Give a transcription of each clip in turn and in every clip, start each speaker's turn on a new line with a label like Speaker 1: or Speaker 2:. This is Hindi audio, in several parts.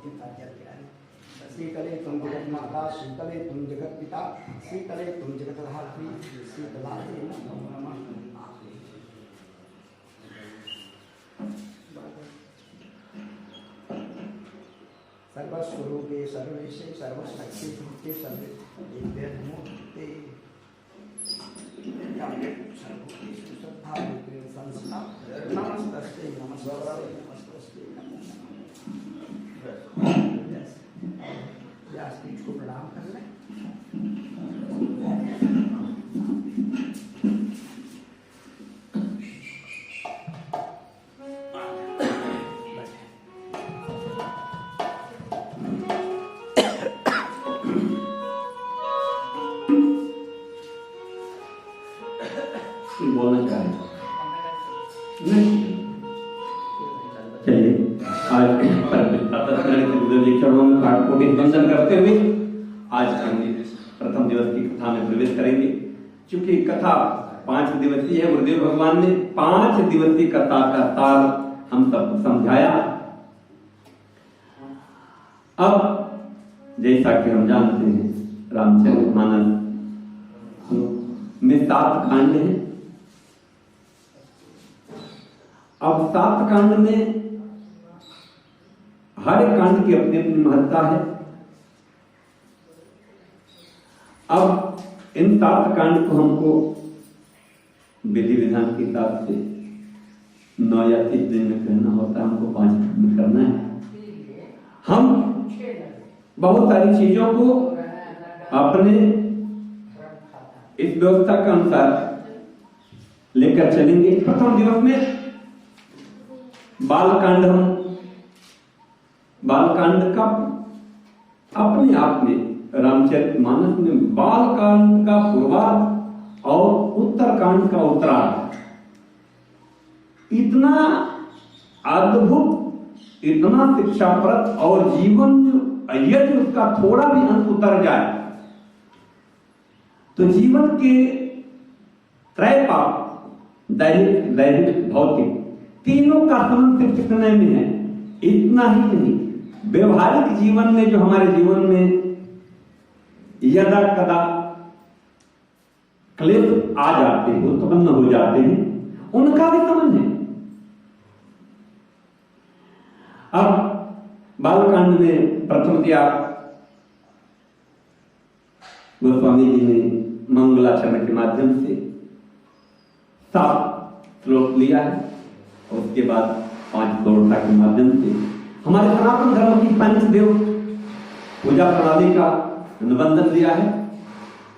Speaker 1: शीतले तुम जगत माता, शीतले तुम जगत पिता, शीतले तुम जगत धात्री, शीतलाय नमो नमः। सर्वस्वरूपे सर्वेशे सर्वशक्ति के सर्वे नमोते सर्वभूतेषु श्रद्धारूपेण संस्था नमस्तस्ते नमस्तस्ते नमस्तस्ते नमो नमः। व्यासपीठ को प्रणाम कर लें।
Speaker 2: बोलना चाह रहे नहीं? चलिए आज चरणों में काटकोटि वंदन करते हुए आज हम प्रथम दिवस की कथा में प्रवेश करेंगे। चूंकि कथा 5 दिवसीय है, गुरुदेव भगवान ने 5 दिवसीय कथा का सार हम सबको समझाया। अब जैसा कि हम जानते हैं रामचरितमानस में 7 कांड हैं। अब 7 कांड में हर एक कांड की अपनी अपनी महत्ता है। अब इन 7 कांड को हमको विधि विधान के हिसाब से 9 या 30 दिन में करना होता है, हमको 5 दिन में करना है। हम बहुत सारी चीजों को अपने इस व्यवस्था के अनुसार लेकर चलेंगे। प्रथम दिवस में बालकांड, हम बालकांड का अपने आप में रामचरितमानस में बालकांड का पूर्वार्ध और उत्तरकांड का उत्तरार्ध इतना अद्भुत, इतना शिक्षाप्रद और जीवन यदि उसका थोड़ा भी अंश उतर जाए तो जीवन के त्रय पाप, दैहिक दैहिक भौतिक तीनों का संबंध सिर्फ कितने में है? इतना ही नहीं, व्यवहारिक जीवन में जो हमारे जीवन में यदा कदा क्लेश आ जाते हैं, उत्पन्न हो जाते हैं, उनका भी संबंध है। अब बालकांड में प्रथमतया गोस्वामी जी ने मंगलाचरण के माध्यम से 7 श्लोक लिया है और उसके बाद 5 दौड़ता के माध्यम से हमारे सनातन धर्म की पंचदेव पूजा प्रणाली का निबंधन दिया है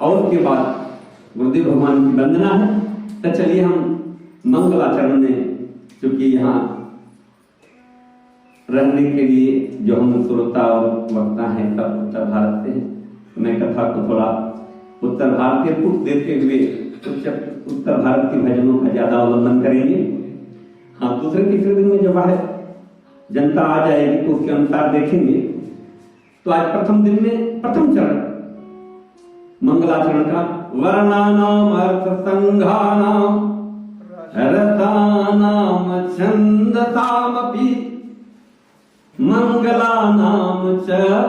Speaker 2: और उसके बाद गुरुदेव भगवान की वंदना है। तो चलिए हम मंगलाचरण में, चूंकि यहाँ रहने के लिए जो हम श्रोता और वक्ता हैं सब उत्तर भारत से हैं, तो मैं कथा को थोड़ा उत्तर भारत के पुट देते हुए उत्तर भारत के भजनों का ज्यादा अवलंबन करेंगे। हाँ, दूसरे तीसरे दिन में जब है जनता आ जाएगी तो उसके अनुसार देखेंगे। तो आज प्रथम दिन में प्रथम चरण मंगलाचरण का वर्णानाम अर्थ संघानाम रसानाम छंदसामपि मंगलानाम च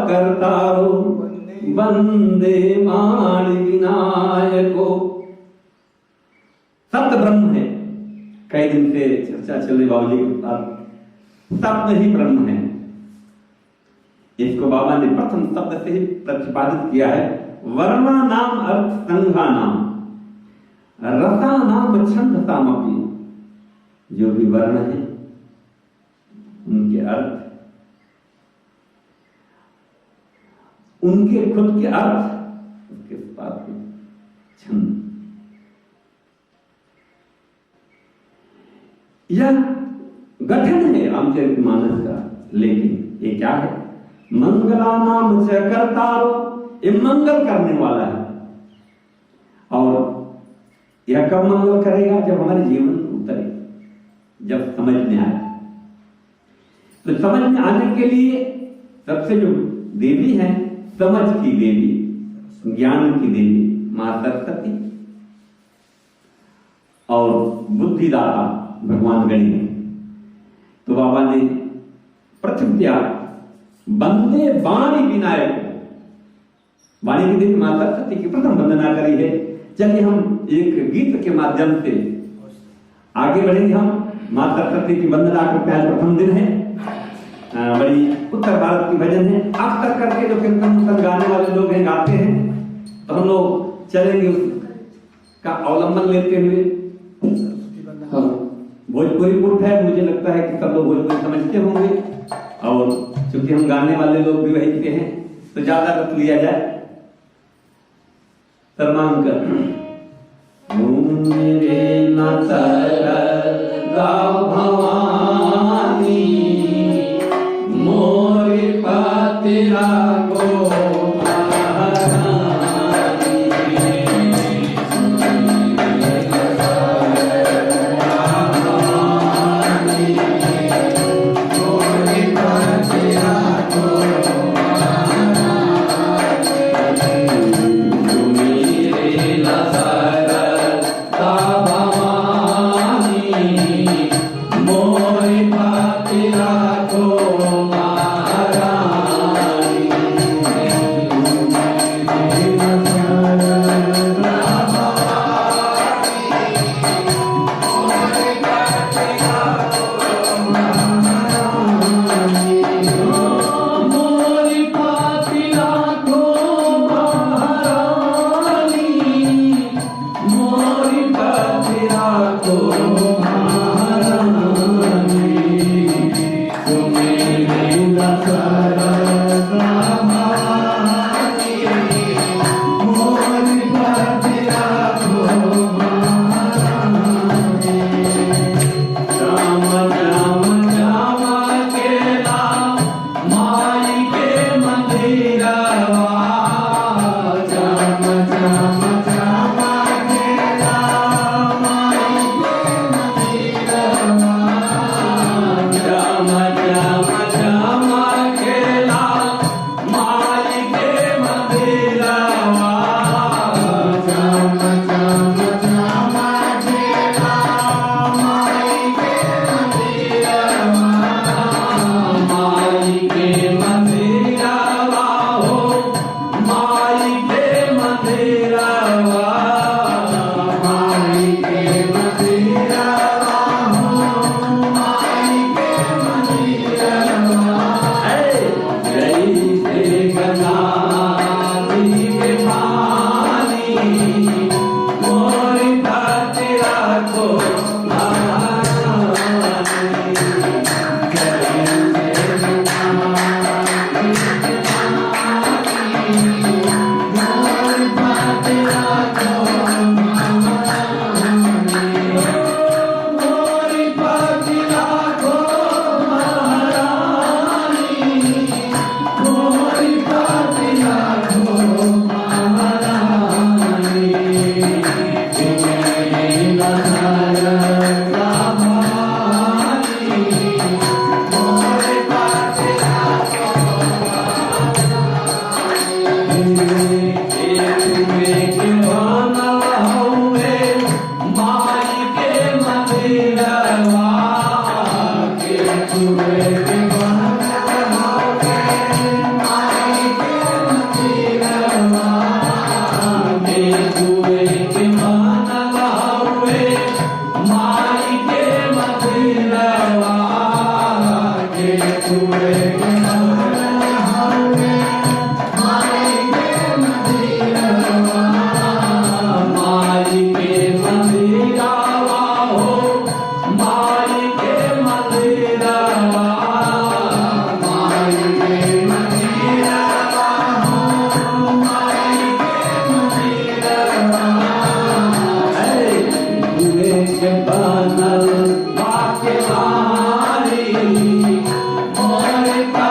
Speaker 2: कर्तारो वंदे माणि विनायको। सप्त ब्रह्म है, कई दिन से चर्चा चल रही बाबूजी के साथ, सप्त ही ब्रह्म है। इसको बाबा ने प्रथम शब्द से ही प्रतिपादित किया है। वर्णा नाम अर्थ संघा नाम रसा नाम छंद सामपी। जो भी वर्ण है उनके अर्थ, उनके खुद के अर्थ, उसके साथ छंद। यह गठन है रामचरितमानस का, लेकिन ये क्या है? मंगलानाम च कर्तारो, ये मंगल करने वाला है। और यह कब मंगल करेगा? जब हमारे जीवन में उतरे, जब समझ में आए। तो समझ में आने के लिए सबसे जो देवी है, समझ की देवी, ज्ञान की देवी मां सरस्वती और बुद्धिदाता भगवान गणेश। तो बाबा ने प्रथमतया वंदे वाणी विनायक। वाणी की देवी माता सरस्वती की प्रथम वंदना करी है। चलिए हम एक गीत के माध्यम से आगे बढ़ेंगे। हम माता सरस्वती की वंदना करते हैं। प्रथम दिन है, बड़ी उत्तर भारत की भजन है। अक्सर करके जो कीर्तन गाने वाले लोग हैं, गाते हैं, तो हम लोग चलेंगे उसका अवलंबन लेते हुए। भोजपुरी पुट है, मुझे लगता है कि सब लोग भोजपुरी समझते होंगे, और चूंकि हम गाने वाले लोग भी वही के हैं तो ज्यादा रख लिया जाए। सर्वांकर मेरे माता भवानी मोरे पातिरा को
Speaker 3: Bye.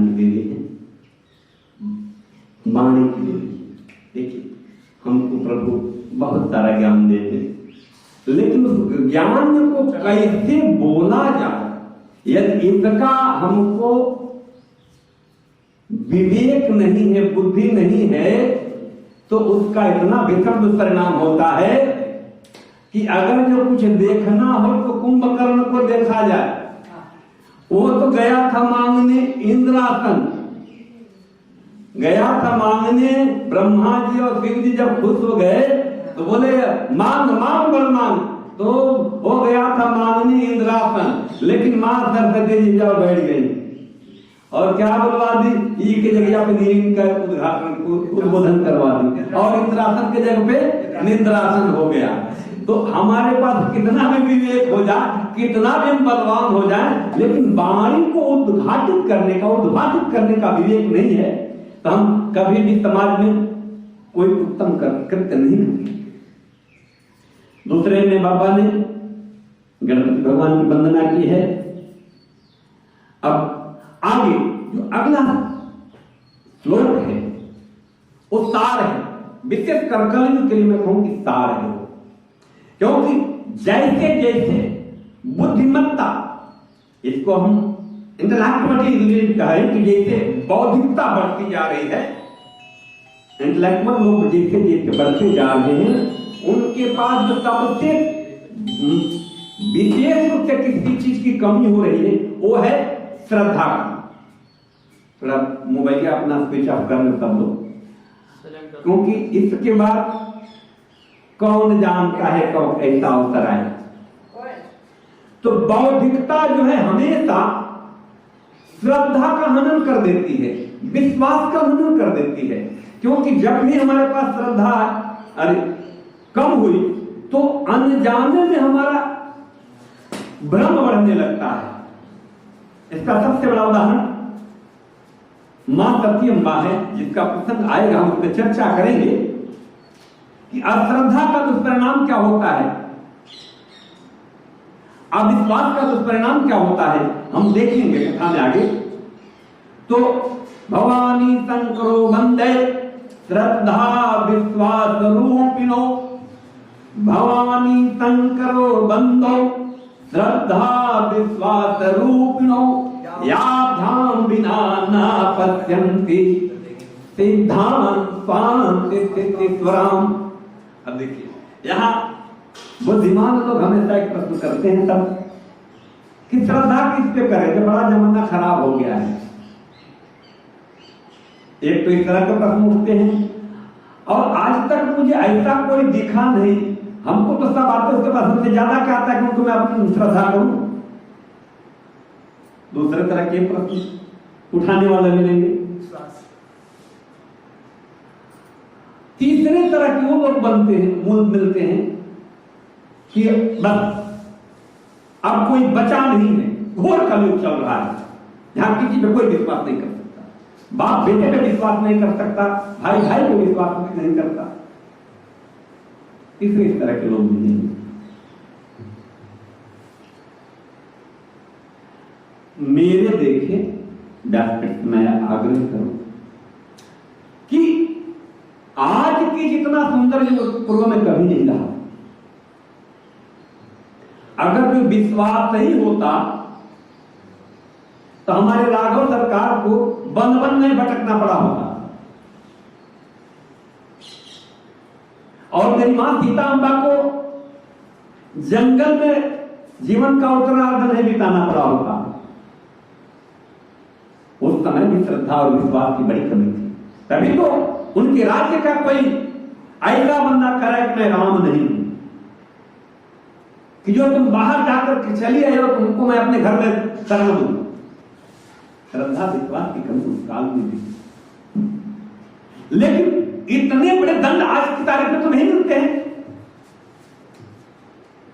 Speaker 2: जानने के लिए है, वाणी के लिए। देखिए, हमको प्रभु बहुत सारा ज्ञान देते, लेकिन उस ज्ञान को कैसे बोला जाए, यदि इसका हमको विवेक नहीं है, बुद्धि नहीं है, तो उसका इतना विकट दुष्परिणाम होता है कि अगर जो कुछ देखना हो तो कुंभकर्ण को देखा जाए। वो तो गया था मांगने इंद्रासन, गया था मांगने, ब्रह्मा जी और शिव जी जब खुश हो गए तो बोले मांग मांग बर मांग, तो हो गया था मांगने इंद्रासन, लेकिन मां सरस्वती जी जब बैठ गई और क्या बोलवा दी, ई के जगह पे नीम का उद्बोधन करवा दी और इंद्रासन के जगह पे निद्रासन हो गया। तो हमारे पास कितना भी विवेक हो जाए, कितना भी बलवान हो जाए, लेकिन वाणी को उद्घाटित करने का, उद्भाषित करने का विवेक नहीं है, तो हम कभी भी समाज में कोई उत्तम कृत्य नहीं करेंगे। दूसरे में बाबा ने गणपति भगवान की वंदना की है। अब आगे जो अगला श्लोक है वो सार है, विशेष कर कलियुग के लिए मैं कहूं कि सार है, क्योंकि जैसे जैसे बुद्धिमत्ता, इसको हम इंटेलेक्चुअलिटी कहें कि जैसे बौद्धिकता बढ़ती जा रही है, इंटेलेक्चुअल लोग जैसे जैसे बढ़ते जा रहे हैं, उनके पास जो सबसे विशेष रूप से किसी चीज की कमी हो रही है वो है श्रद्धा। थोड़ा मोबाइल अपना स्विच ऑफ करने सब लोग, क्योंकि इसके बाद कौन जानता है कब ऐसा अवसर आए। तो बौद्धिकता जो है हमेशा श्रद्धा का हनन कर देती है, विश्वास का हनन कर देती है, क्योंकि जब भी हमारे पास श्रद्धा कम हुई तो अनजाने में हमारा भ्रम बढ़ने लगता है। इसका सबसे बड़ा उदाहरण मां सत्यम्बा है, जिसका प्रसंग आएगा, हम उस पर चर्चा करेंगे कि अश्रद्धा का दुष्परिणाम क्या होता है, अविश्वास का दुष्परिणाम क्या होता है, हम देखेंगे कथा में आगे। तो भवानी शंकरो वंदे श्रद्धा विश्वास रूपिणो, भवानी शंकरो वंदो श्रद्धा विश्वास रूपिणो, याभ्याम बिना न पश्यन्ति सिद्धांत स्वांतिस्वराम। अब देखिए, यहाँ बुद्धिमान लोग हमेशा एक प्रश्न करते हैं तब कि श्रद्धा किस पे करें, जब बड़ा जमाना खराब हो गया है। एक तो इस तरह के प्रश्न उठते हैं, और आज तक मुझे ऐसा कोई दिखा नहीं, हमको तो सब आते उसके पास हमसे ज्यादा क्या आता है क्योंकि मैं अपनी श्रद्धा करूं। दूसरे तरह के प्रश्न उठाने वाले मिलेंगे। तीसरे तरह के वो लोग बनते हैं, मूल मिलते हैं कि बस अब कोई बचा नहीं है, घोर कलयुग चल रहा है, जहां किसी पे कोई विश्वास नहीं कर सकता, बाप बेटे पे विश्वास नहीं कर सकता, भाई भाई पे विश्वास नहीं करता। तीसरे इस तरह के लोग मिलेंगे। मेरे देखे व्यासपीठ में आग्रह करूं कि आज की जितना सुंदर पूर्व में कभी नहीं रहा। अगर कोई विश्वास नहीं होता तो हमारे राघव सरकार को वन वन में भटकना पड़ा होता, और मेरी मां सीता अम्बा को जंगल में जीवन का उत्तरार्ध नहीं बिताना पड़ा होता। उस समय भी श्रद्धा और विश्वास की बड़ी कमी थी, तभी तो उनके राज्य का कोई ऐसा बंदा करे कि मैं राम नहीं हूं, कि जो तुम बाहर जाकर के चली आए हो तुमको मैं अपने घर में शरण दूं। श्रद्धा विश्वास की कमी उस काल में थी, लेकिन इतने बड़े दंड आज की तारीख में तो नहीं मिलते हैं,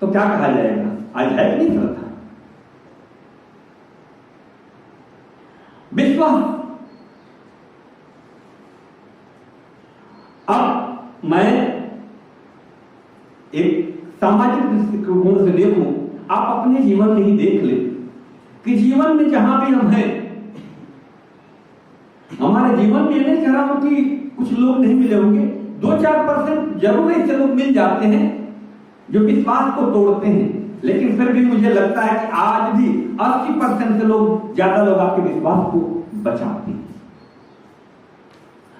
Speaker 2: तो क्या कहा जाएगा, आज है नहीं श्रद्धा विश्वास। अब मैं एक सामाजिक दृष्टिकोण से देखूं, आप अपने जीवन में ही देख ले कि जीवन में जहां भी हम हैं हमारे जीवन में ये नहीं कह रहा हूं कि कुछ लोग नहीं मिले होंगे, 2-4% जरूर ऐसे लोग मिल जाते हैं जो विश्वास को तोड़ते हैं, लेकिन फिर भी मुझे लगता है कि आज भी 80% से लोग, ज्यादा लोग आपके विश्वास को बचाते हैं।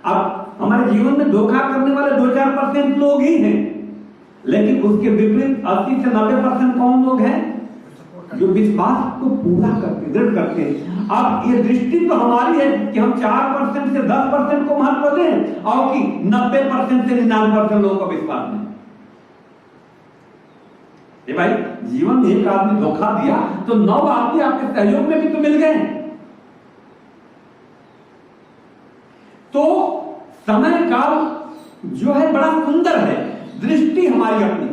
Speaker 2: अब हमारे जीवन में धोखा करने वाले 2-4% लोग ही हैं, लेकिन उसके विपरीत 80 से 90% कौन लोग हैं जो विश्वास को पूरा करते, दृढ़ करते हैं। अब ये दृष्टि तो हमारी है कि हम 4% से 10% को महत्व दें और कि 90% से 99% लोगों का विश्वास नहीं। ये भाई, जीवन में एक आदमी धोखा दिया तो 9 आदमी आपके सहयोग में भी तो मिल गए। तो समय काल जो है बड़ा सुंदर है, दृष्टि हमारी अपनी।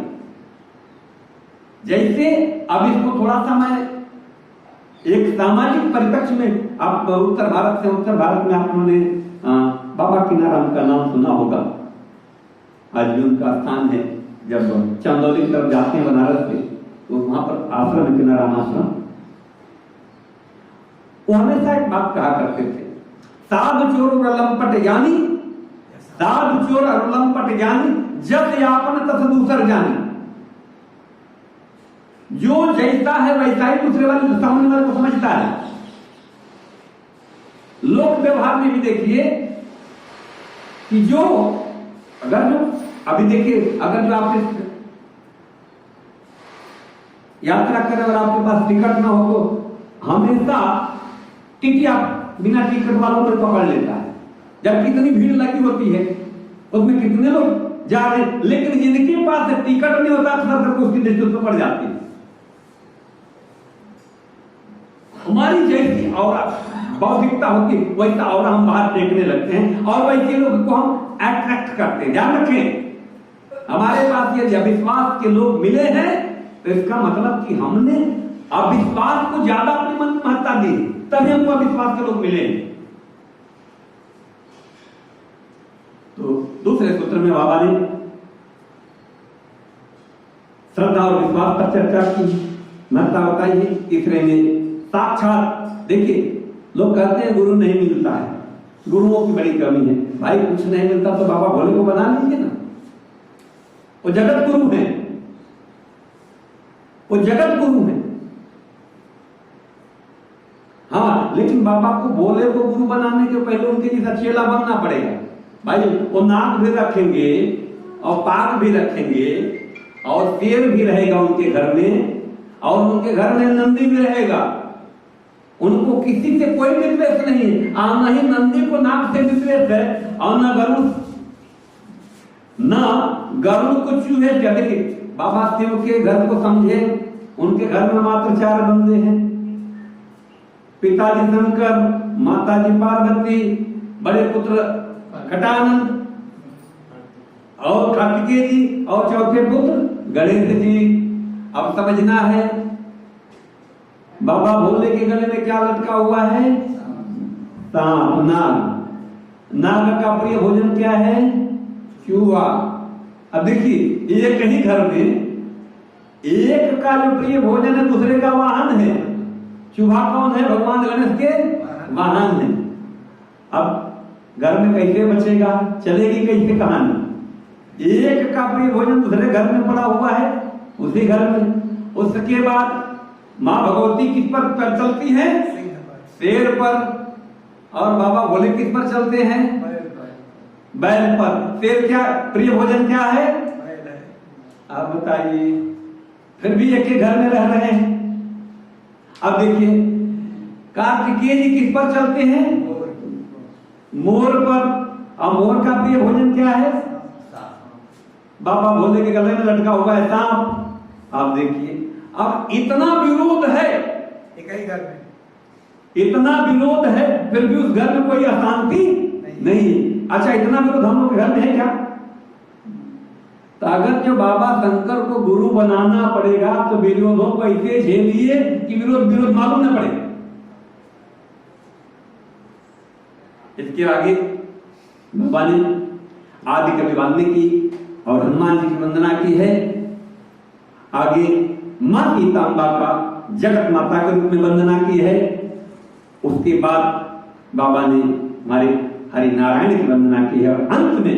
Speaker 2: जैसे अब इसको थोड़ा सा मैं एक सामाजिक परिप्रेक्ष्य में, आप उत्तर भारत में आप लोगों ने बाबा किनाराम का नाम सुना होगा। आज भी उनका स्थान है, जब चंदौली की तरफ जाते हैं बनारस से, तो वहां पर आश्रम है, किनाराम आश्रम। वो हमेशा एक बात कहा करते थे, साधु चोर और लंपट ज्ञानी, साधु चोर और लंपट ज्ञानी, जस यापन तस दूसर जानी। जो जैसा है वैसा ही दूसरे वाले सामने वाले को समझता है। लोक व्यवहार में भी देखिए कि जो अभी देखिए, अगर जो आप यात्रा करें और आपके पास टिकट ना हो तो हमेशा टिकट आप बिना टिकट वालों को पकड़ लेता है, जब कितनी भीड़ लगी होती है उसमें कितने लोग जा रहे हैं, लेकिन जिनके पास टिकट नहीं होता अक्सर उसकी दृष्टि पर पड़ जाती है। हमारी जैसी और बौद्धिकता होती है वैसा और हम बाहर देखने लगते हैं और वैसे लोगों को हम अट्रैक्ट करते हैं। ध्यान रखें, हमारे पास ये अविश्वास के लोग मिले हैं तो इसका मतलब कि हमने अविश्वास को ज्यादा अपने मन में महत्ता दी, तभी हमको अविश्वास के लोग मिले। तो दूसरे सूत्र में बाबा ने श्रद्धा और विश्वास पर चर्चा की, महत्ता बताई है। तीसरे में साक्षात, देखिए लोग कहते हैं गुरु नहीं मिलता है, गुरुओं की बड़ी कमी है। भाई कुछ नहीं मिलता तो बाबा भोले को बना लीजिए ना, वो जगत गुरु है, वो जगत गुरु है। हाँ, लेकिन बाबा को भोले को गुरु बनाने के पहले उनके जैसा चेला बनना पड़ेगा। भाई वो नाक भी रखेंगे और पाग भी रखेंगे और शेर भी रहेगा उनके घर में, और उनके घर में नंदी भी रहेगा। उनको किसी से कोई विद्वेष नहीं है, न ही नंदी को नाक से विद्वेष है और न गरुड़ को चूहे से। देखिए बाबा शिव के घर को समझे, उनके घर में मात्र 4 बंदे हैं, पिताजी शंकर, माताजी पार्वती, बड़े पुत्र घटानंद और कार्तिकेय जी, और चौथे पुत्र गणेश जी। अब समझना है बाबा भोले के गले में क्या लटका हुआ है? सांप, नाग। नाग का प्रिय भोजन क्या है? चूहा। अब देखिए एक ही घर में एक का जो प्रिय भोजन है दूसरे का वाहन है। चूहा कौन है? भगवान गणेश के वाहन है। अब घर में कैसे बचेगा, चलेगी कैसे कहानी? एक का प्रिय भोजन दूसरे घर में पड़ा हुआ है, उसी घर में। उसके बाद माँ भगवती किस पर चलती है? शेर पर। और बाबा भोले किस पर चलते हैं? बैल पर। शेर क्या प्रिय भोजन क्या है? आप बताइए। फिर भी एक ही घर में रह रहे हैं। अब देखिए कार्तिकेय जी किस पर चलते हैं? मोर पर। और मोर का प्रिय भोजन क्या है? बाबा भोले के गले में लटका हुआ है सांप। आप देखिए अब इतना विरोध है एक ही घर में, इतना विरोध है, फिर भी उस घर में कोई अशांति नहीं। अच्छा इतना विरोध हम लोग के घर में है क्या? तो अगर जो बाबा शंकर को गुरु बनाना पड़ेगा तो विरोधों को ऐसे झेलिए कि विरोध मालूम न पड़े। इसके आगे बाबा ने आदि कवि वाल्मीकि और हनुमान जी की वंदना की है। आगे मां सीतांबा का जगत माता के रूप में वंदना की है। उसके बाद बाबा ने हमारे हरि नारायण की वंदना की है। और अंत में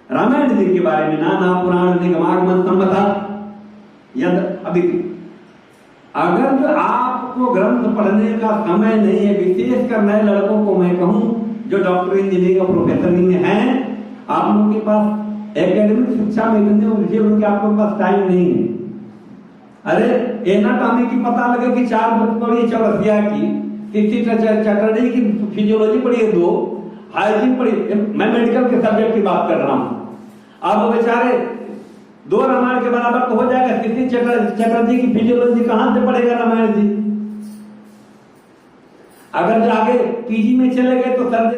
Speaker 2: रामायण जी के बारे में नाना पुराण निगमागमन संबता यद अभी अगर जो आपको ग्रंथ पढ़ने का समय नहीं है, विशेषकर नए लड़कों को मैं कहूं जो डॉक्टर इंजीनियर और प्रोफेसर हैं, आप लोगों के पास एकेडमिक शिक्षा में इतने उलझे हुए कि आपके पास टाइम नहीं है। अरे एनाटॉमी की पता लगे कि 4 बुक पढ़ी चौरसिया की, किसी चटर्जी की फिजियोलॉजी पढ़ी है 2, हाइजीन पढ़ी, मैं मेडिकल के सब्जेक्ट की बात कर रहा हूं। अब बेचारे 2 रामायण के बराबर तो हो जाएगा, किसी चटर्जी की फिजियोलॉजी कहां से पढ़ेगा रामायण जी। अगर जो आगे पीजी में चले गए तो सर